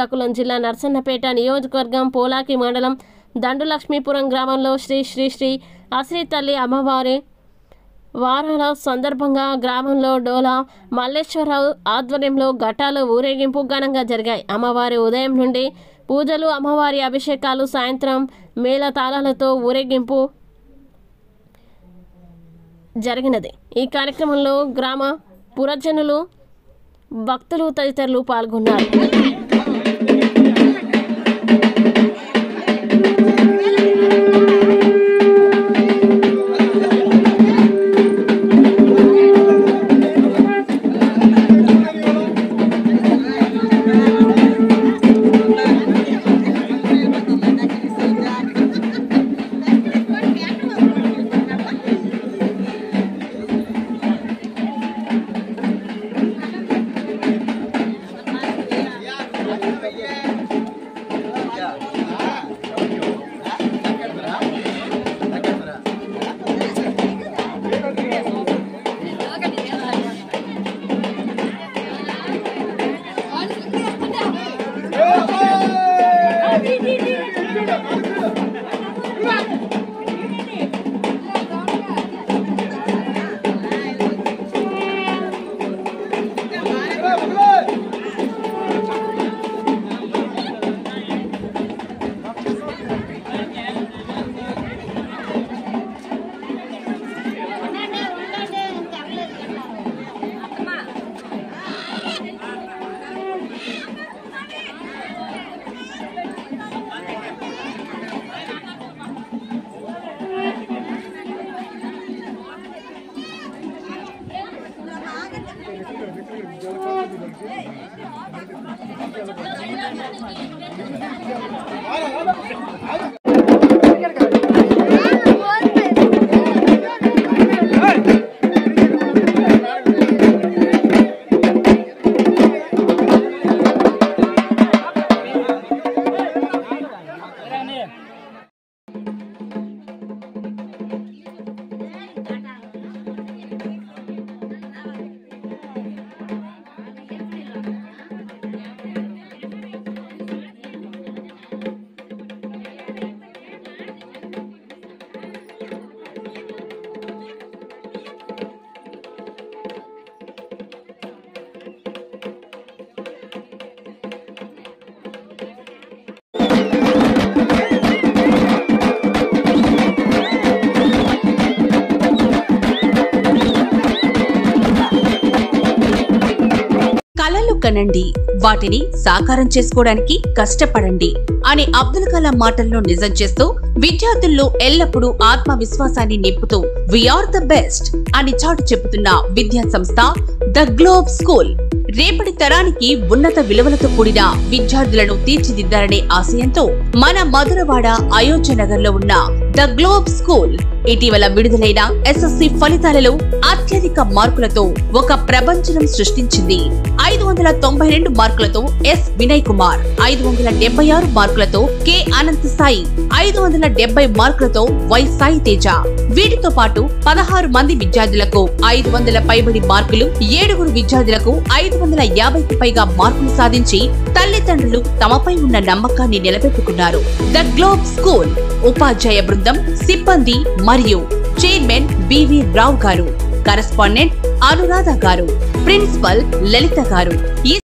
శ్రీకాకుళం జిల్లా నర్సన్నపేట నియోజకవర్గం పోలాకి మండలం దండులక్ష్మీపురం గ్రామంలో శ్రీ శ్రీ శ్రీ అశ్రీ తల్లి అమ్మవారి వారాల సందర్భంగా గ్రామంలో డోలా మల్లేశ్వరరావు ఆధ్వర్యంలో ఘటాల ఊరేగింపు ఘనంగా జరిగాయి. అమ్మవారి ఉదయం నుండి పూజలు, అమ్మవారి అభిషేకాలు, సాయంత్రం మేళతాళాలతో ఊరేగింపు జరిగినది. ఈ కార్యక్రమంలో గ్రామ పురజనులు, భక్తులు తదితరులు పాల్గొన్నారు. కలలు కనండి, వాటిని సాకారం చేసుకోవడానికి కష్టపడండి అనే అబ్దుల్ కలాం మాటలను నిజం చేస్తూ విద్యార్థుల్లో ఎల్లప్పుడూ ఆత్మవిశ్వాసాన్ని నింపుతూ వీఆర్ ద బెస్ట్ అని చాటు చెబుతున్న విద్యా సంస్థ ద గ్లోబ్ స్కూల్ రేపటి తరానికి ఉన్నత విలువలతో కూడిన విద్యార్థులను తీర్చిదిద్దారనే ఆశయంతో మన మధురవాడ అయోధ్య నగర్ లో ఉన్న ద గ్లోబ్ స్కూల్ ఇటీవల విడుదలైన ఎస్ఎస్సి ఫలితాలలో అత్యధిక మార్కులతో ఒక ప్రపంచం సృష్టించింది. 592 మార్కులతో ఎస్ వినయ్ కుమార్, 576 మార్కులతో కె అనంత్ సాయి, 570 మార్కులతో వై సాయి తేజ. వీటితో పాటు 16 మంది విద్యార్థులకు 500 పైబడి మార్కులు, 7 విద్యార్థులకు 550కి పైగా మార్కులు సాధించి తల్లిదండ్రులు తమపై ఉన్న నమ్మకాన్ని నిలబెట్టుకున్నారు. ద గ్లోబ్ స్కూల్ ఉపాధ్యాయ బృందం, సిబ్బంది మరియు చైర్మన్ బివి రావు గారు, కరెస్పాండెంట్ అనురాధ గారు, ప్రిన్సిపల్ లలిత గారు.